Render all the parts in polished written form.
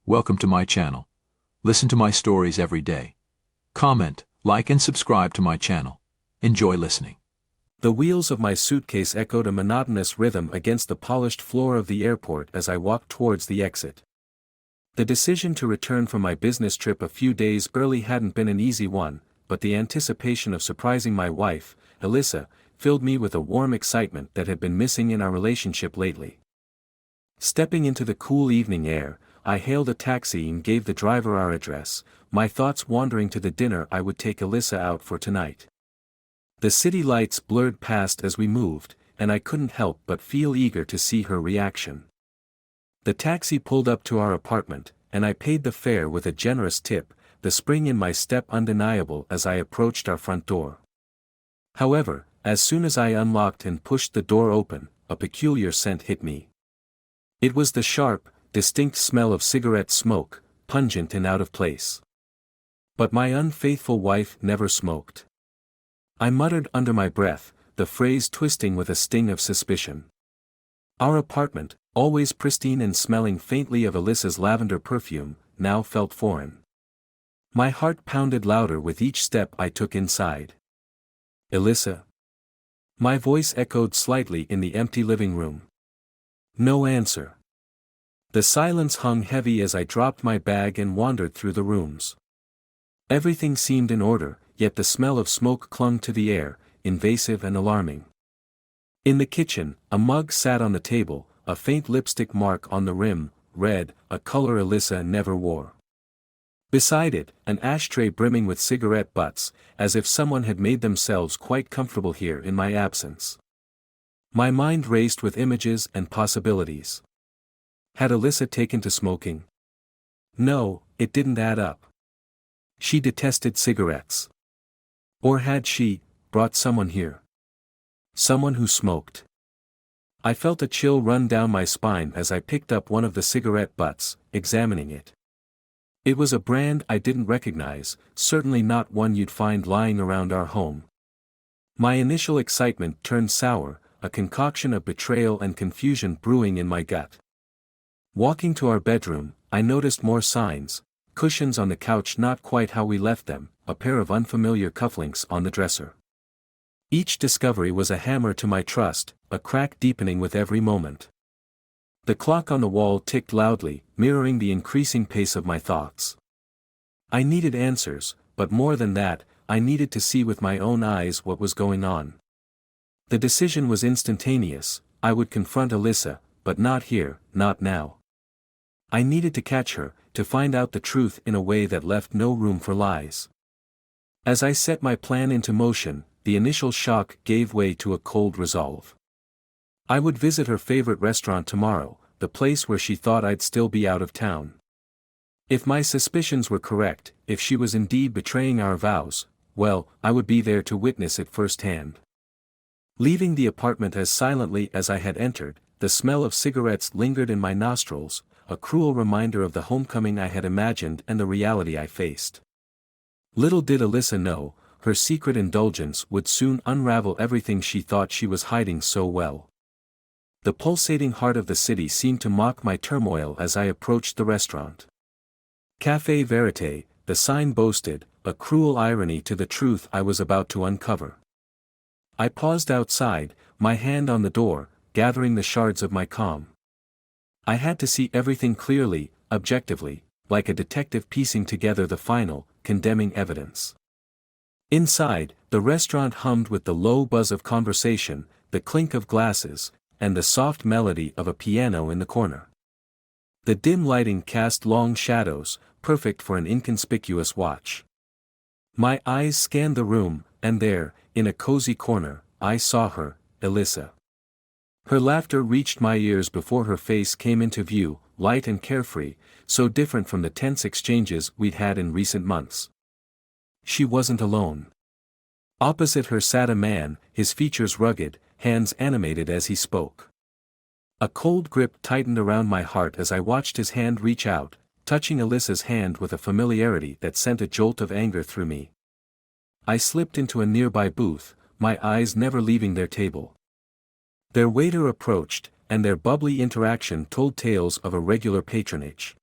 Welcome to my channel. Listen to my stories every day. Comment, like and subscribe to my channel. Enjoy listening. The wheels of my suitcase echoed a monotonous rhythm against the polished floor of the airport as I walked towards the exit. The decision to return from my business trip a few days early hadn't been an easy one, but the anticipation of surprising my wife, Alyssa, filled me with a warm excitement that had been missing in our relationship lately. Stepping into the cool evening air, I hailed a taxi and gave the driver our address, my thoughts wandering to the dinner I would take Alyssa out for tonight. The city lights blurred past as we moved, and I couldn't help but feel eager to see her reaction. The taxi pulled up to our apartment, and I paid the fare with a generous tip, the spring in my step undeniable as I approached our front door. However, as soon as I unlocked and pushed the door open, a peculiar scent hit me. It was the sharp, distinct smell of cigarette smoke, pungent and out of place. But my unfaithful wife never smoked. I muttered under my breath, the phrase twisting with a sting of suspicion. Our apartment, always pristine and smelling faintly of Alyssa's lavender perfume, now felt foreign. My heart pounded louder with each step I took inside. "Alyssa?" My voice echoed slightly in the empty living room. No answer. The silence hung heavy as I dropped my bag and wandered through the rooms. Everything seemed in order, yet the smell of smoke clung to the air, invasive and alarming. In the kitchen, a mug sat on the table, a faint lipstick mark on the rim, red, a color Alyssa never wore. Beside it, an ashtray brimming with cigarette butts, as if someone had made themselves quite comfortable here in my absence. My mind raced with images and possibilities. Had Alyssa taken to smoking? No, it didn't add up. She detested cigarettes. Or had she brought someone here? Someone who smoked. I felt a chill run down my spine as I picked up one of the cigarette butts, examining it. It was a brand I didn't recognize, certainly not one you'd find lying around our home. My initial excitement turned sour, a concoction of betrayal and confusion brewing in my gut. Walking to our bedroom, I noticed more signs: cushions on the couch not quite how we left them, a pair of unfamiliar cufflinks on the dresser. Each discovery was a hammer to my trust, a crack deepening with every moment. The clock on the wall ticked loudly, mirroring the increasing pace of my thoughts. I needed answers, but more than that, I needed to see with my own eyes what was going on. The decision was instantaneous: I would confront Alyssa, but not here, not now. I needed to catch her, to find out the truth in a way that left no room for lies. As I set my plan into motion, the initial shock gave way to a cold resolve. I would visit her favorite restaurant tomorrow, the place where she thought I'd still be out of town. If my suspicions were correct, if she was indeed betraying our vows, well, I would be there to witness it firsthand. Leaving the apartment as silently as I had entered, the smell of cigarettes lingered in my nostrils, a cruel reminder of the homecoming I had imagined and the reality I faced. Little did Alyssa know, her secret indulgence would soon unravel everything she thought she was hiding so well. The pulsating heart of the city seemed to mock my turmoil as I approached the restaurant. Café Verité, the sign boasted, a cruel irony to the truth I was about to uncover. I paused outside, my hand on the door, gathering the shards of my calm. I had to see everything clearly, objectively, like a detective piecing together the final, condemning evidence. Inside, the restaurant hummed with the low buzz of conversation, the clink of glasses, and the soft melody of a piano in the corner. The dim lighting cast long shadows, perfect for an inconspicuous watch. My eyes scanned the room, and there, in a cozy corner, I saw her, Alyssa. Her laughter reached my ears before her face came into view, light and carefree, so different from the tense exchanges we'd had in recent months. She wasn't alone. Opposite her sat a man, his features rugged, hands animated as he spoke. A cold grip tightened around my heart as I watched his hand reach out, touching Alyssa's hand with a familiarity that sent a jolt of anger through me. I slipped into a nearby booth, my eyes never leaving their table. Their waiter approached, and their bubbly interaction told tales of a regular patronage.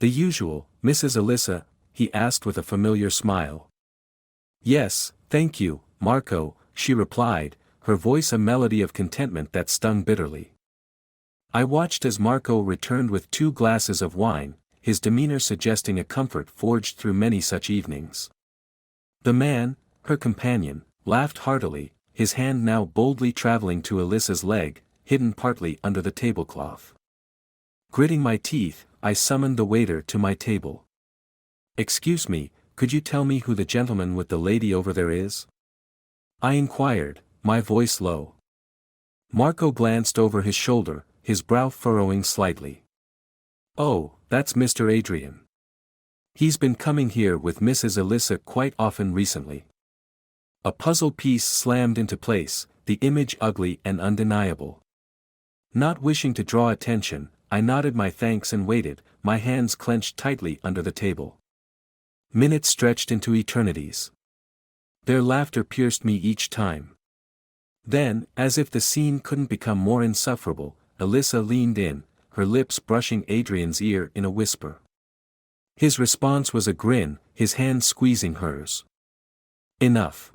The usual, Mrs. Alyssa, he asked with a familiar smile. Yes, thank you, Marco, she replied, her voice a melody of contentment that stung bitterly. I watched as Marco returned with 2 glasses of wine, his demeanor suggesting a comfort forged through many such evenings. The man, her companion, laughed heartily, his hand now boldly traveling to Alyssa's leg, hidden partly under the tablecloth. Gritting my teeth, I summoned the waiter to my table. Excuse me, could you tell me who the gentleman with the lady over there is? I inquired, my voice low. Marco glanced over his shoulder, his brow furrowing slightly. Oh, that's Mr. Adrian. He's been coming here with Mrs. Alyssa quite often recently. A puzzle piece slammed into place, the image ugly and undeniable. Not wishing to draw attention, I nodded my thanks and waited, my hands clenched tightly under the table. Minutes stretched into eternities. Their laughter pierced me each time. Then, as if the scene couldn't become more insufferable, Alyssa leaned in, her lips brushing Adrian's ear in a whisper. His response was a grin, his hand squeezing hers. Enough.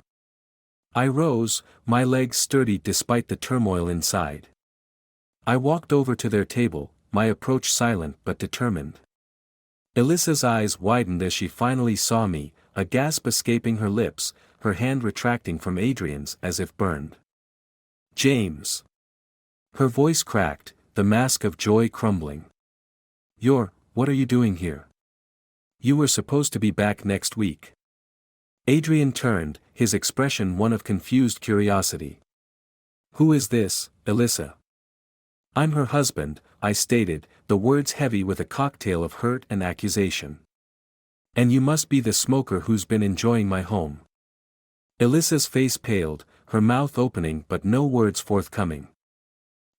I rose, my legs sturdy despite the turmoil inside. I walked over to their table, my approach silent but determined. Alyssa's eyes widened as she finally saw me, a gasp escaping her lips, her hand retracting from Adrian's as if burned. James. Her voice cracked, the mask of joy crumbling. What are you doing here? You were supposed to be back next week. Adrian turned, his expression one of confused curiosity. Who is this, Alyssa? I'm her husband, I stated, the words heavy with a cocktail of hurt and accusation. And you must be the smoker who's been enjoying my home. Alyssa's face paled, her mouth opening but no words forthcoming.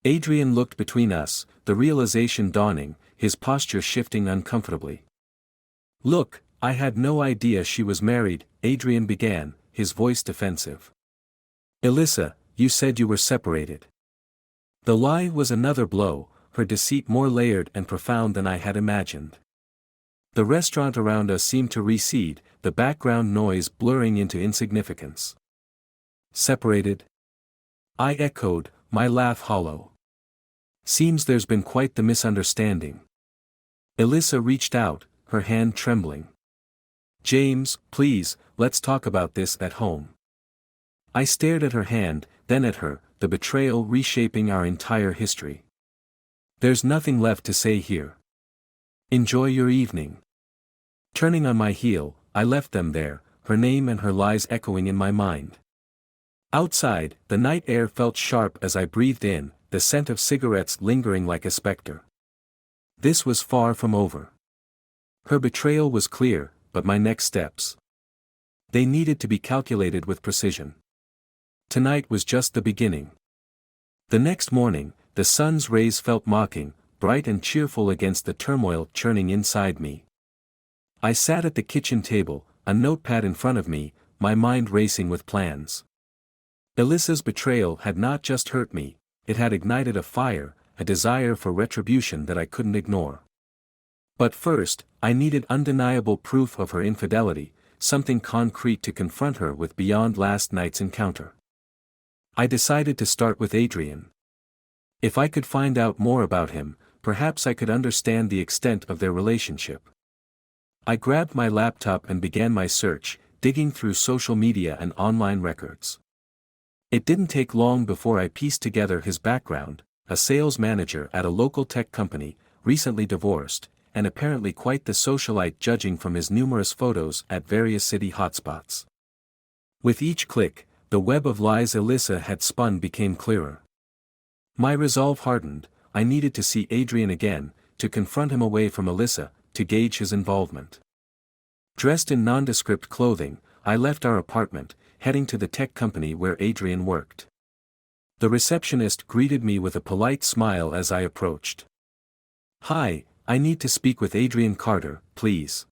Adrian looked between us, the realization dawning, his posture shifting uncomfortably. Look, I had no idea she was married, Adrian began, his voice defensive. Alyssa, you said you were separated. The lie was another blow, her deceit more layered and profound than I had imagined. The restaurant around us seemed to recede, the background noise blurring into insignificance. Separated? I echoed, my laugh hollow. Seems there's been quite the misunderstanding. Alyssa reached out, her hand trembling. James, please, let's talk about this at home. I stared at her hand, then at her, the betrayal reshaping our entire history. There's nothing left to say here. Enjoy your evening. Turning on my heel, I left them there, her name and her lies echoing in my mind. Outside, the night air felt sharp as I breathed in, the scent of cigarettes lingering like a specter. This was far from over. Her betrayal was clear, but my next steps. They needed to be calculated with precision. Tonight was just the beginning. The next morning, the sun's rays felt mocking, bright and cheerful against the turmoil churning inside me. I sat at the kitchen table, a notepad in front of me, my mind racing with plans. Alyssa's betrayal had not just hurt me, it had ignited a fire, a desire for retribution that I couldn't ignore. But first, I needed undeniable proof of her infidelity, something concrete to confront her with beyond last night's encounter. I decided to start with Adrian. If I could find out more about him, perhaps I could understand the extent of their relationship. I grabbed my laptop and began my search, digging through social media and online records. It didn't take long before I pieced together his background, a sales manager at a local tech company, recently divorced, and apparently quite the socialite judging from his numerous photos at various city hotspots. With each click, the web of lies Alyssa had spun became clearer. My resolve hardened, I needed to see Adrian again, to confront him away from Alyssa, to gauge his involvement. Dressed in nondescript clothing, I left our apartment, heading to the tech company where Adrian worked. The receptionist greeted me with a polite smile as I approached. Hi, I need to speak with Adrian Carter, please.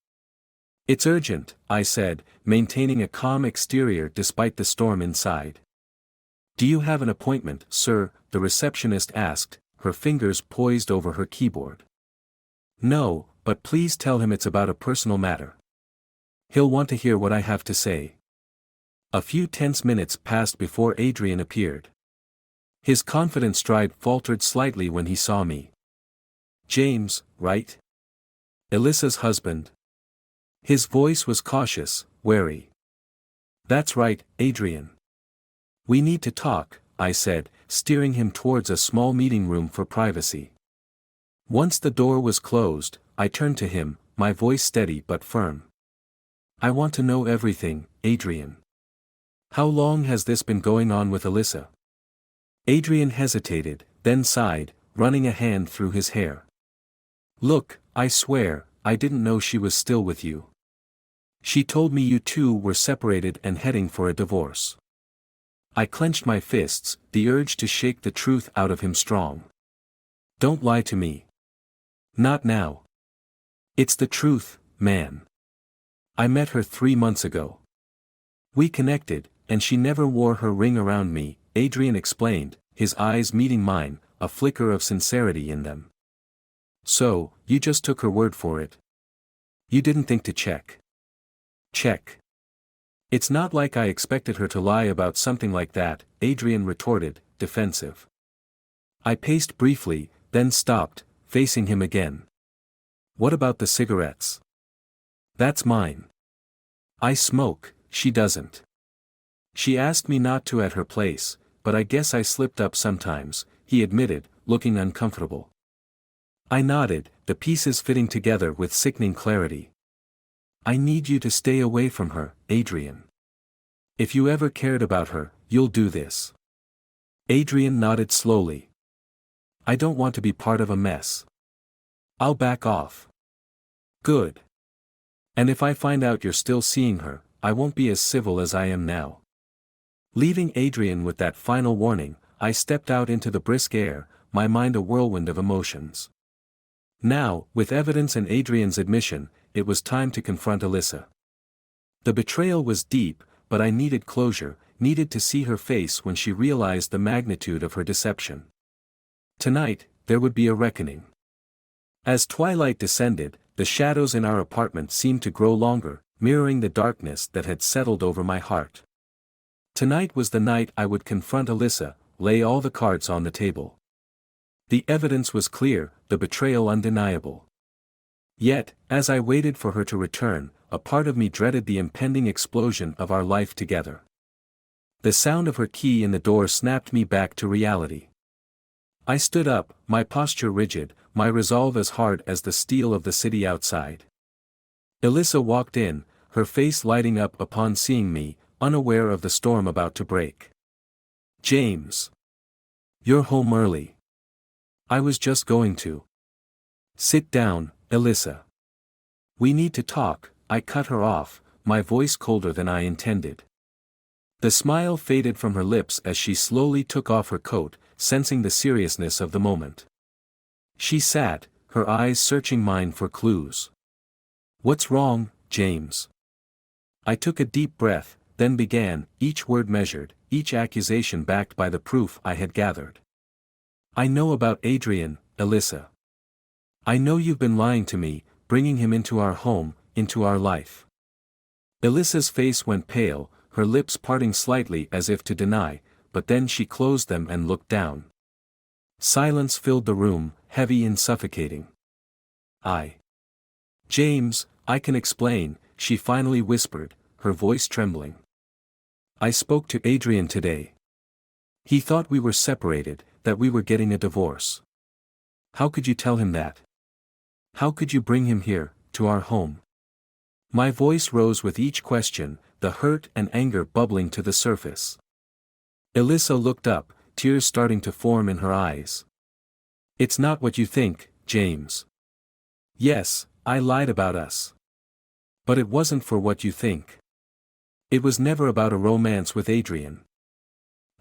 It's urgent, I said, maintaining a calm exterior despite the storm inside. Do you have an appointment, sir? The receptionist asked, her fingers poised over her keyboard. No, but please tell him it's about a personal matter. He'll want to hear what I have to say. A few tense minutes passed before Adrian appeared. His confident stride faltered slightly when he saw me. James, right? Alyssa's husband. His voice was cautious, wary. That's right, Adrian. We need to talk, I said, steering him towards a small meeting room for privacy. Once the door was closed, I turned to him, my voice steady but firm. I want to know everything, Adrian. How long has this been going on with Alyssa? Adrian hesitated, then sighed, running a hand through his hair. Look, I swear, I didn't know she was still with you. She told me you two were separated and heading for a divorce. I clenched my fists, the urge to shake the truth out of him strong. Don't lie to me. Not now. It's the truth, man. I met her 3 months ago. We connected, and she never wore her ring around me, Adrian explained, his eyes meeting mine, a flicker of sincerity in them. So, you just took her word for it? You didn't think to check? Check. It's not like I expected her to lie about something like that, Adrian retorted, defensive. I paced briefly, then stopped, facing him again. What about the cigarettes? That's mine. I smoke, she doesn't. She asked me not to at her place, but I guess I slipped up sometimes, he admitted, looking uncomfortable. I nodded, the pieces fitting together with sickening clarity. I need you to stay away from her, Adrian. If you ever cared about her, you'll do this. Adrian nodded slowly. I don't want to be part of a mess. I'll back off. Good. And if I find out you're still seeing her, I won't be as civil as I am now. Leaving Adrian with that final warning, I stepped out into the brisk air, my mind a whirlwind of emotions. Now, with evidence and Adrian's admission, it was time to confront Alyssa. The betrayal was deep, but I needed closure, needed to see her face when she realized the magnitude of her deception. Tonight, there would be a reckoning. As twilight descended, the shadows in our apartment seemed to grow longer, mirroring the darkness that had settled over my heart. Tonight was the night I would confront Alyssa, lay all the cards on the table. The evidence was clear, the betrayal undeniable. Yet, as I waited for her to return, a part of me dreaded the impending explosion of our life together. The sound of her key in the door snapped me back to reality. I stood up, my posture rigid, my resolve as hard as the steel of the city outside. Alyssa walked in, her face lighting up upon seeing me, unaware of the storm about to break. James. You're home early. I was just going to. Sit down, Alyssa. We need to talk, I cut her off, my voice colder than I intended. The smile faded from her lips as she slowly took off her coat, sensing the seriousness of the moment. She sat, her eyes searching mine for clues. What's wrong, James? I took a deep breath, then began, each word measured, each accusation backed by the proof I had gathered. I know about Adrian, Alyssa. I know you've been lying to me, bringing him into our home, into our life. Alyssa's face went pale, her lips parting slightly as if to deny, but then she closed them and looked down. Silence filled the room, heavy and suffocating. James, I can explain, she finally whispered, her voice trembling. I spoke to Adrian today. He thought we were separated, that we were getting a divorce. How could you tell him that? How could you bring him here, to our home? My voice rose with each question, the hurt and anger bubbling to the surface. Alyssa looked up, tears starting to form in her eyes. It's not what you think, James. Yes, I lied about us. But it wasn't for what you think. It was never about a romance with Adrian.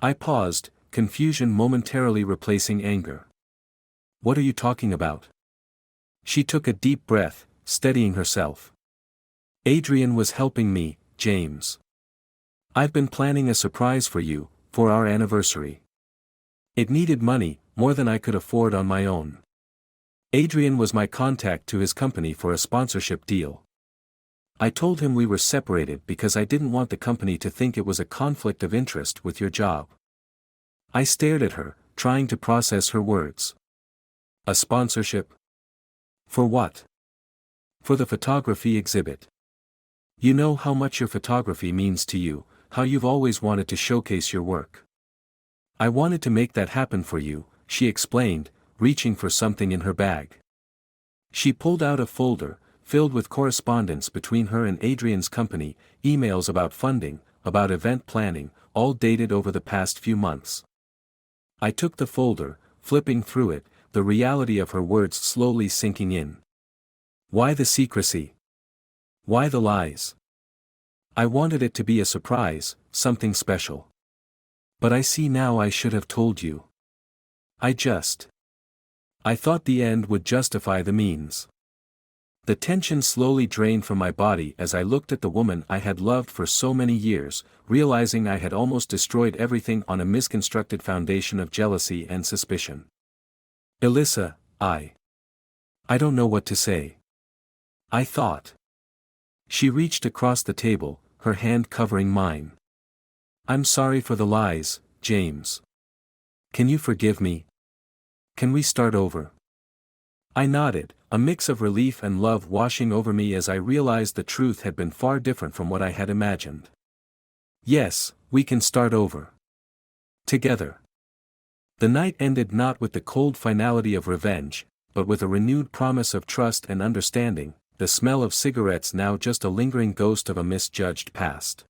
I paused, confusion momentarily replacing anger. What are you talking about? She took a deep breath, steadying herself. Adrian was helping me, James. I've been planning a surprise for you, for our anniversary. It needed money, more than I could afford on my own. Adrian was my contact to his company for a sponsorship deal. I told him we were separated because I didn't want the company to think it was a conflict of interest with your job. I stared at her, trying to process her words. A sponsorship? For what? For the photography exhibit. You know how much your photography means to you, how you've always wanted to showcase your work. I wanted to make that happen for you, she explained, reaching for something in her bag. She pulled out a folder, filled with correspondence between her and Adrian's company, emails about funding, about event planning, all dated over the past few months. I took the folder, flipping through it, the reality of her words slowly sinking in. Why the secrecy? Why the lies? I wanted it to be a surprise, something special. But I see now I should have told you. I thought the end would justify the means. The tension slowly drained from my body as I looked at the woman I had loved for so many years, realizing I had almost destroyed everything on a misconstructed foundation of jealousy and suspicion. Elissa, I don't know what to say. I thought. She reached across the table, her hand covering mine. I'm sorry for the lies, James. Can you forgive me? Can we start over? I nodded, a mix of relief and love washing over me as I realized the truth had been far different from what I had imagined. Yes, we can start over. Together. The night ended not with the cold finality of revenge, but with a renewed promise of trust and understanding, the smell of cigarettes now just a lingering ghost of a misjudged past.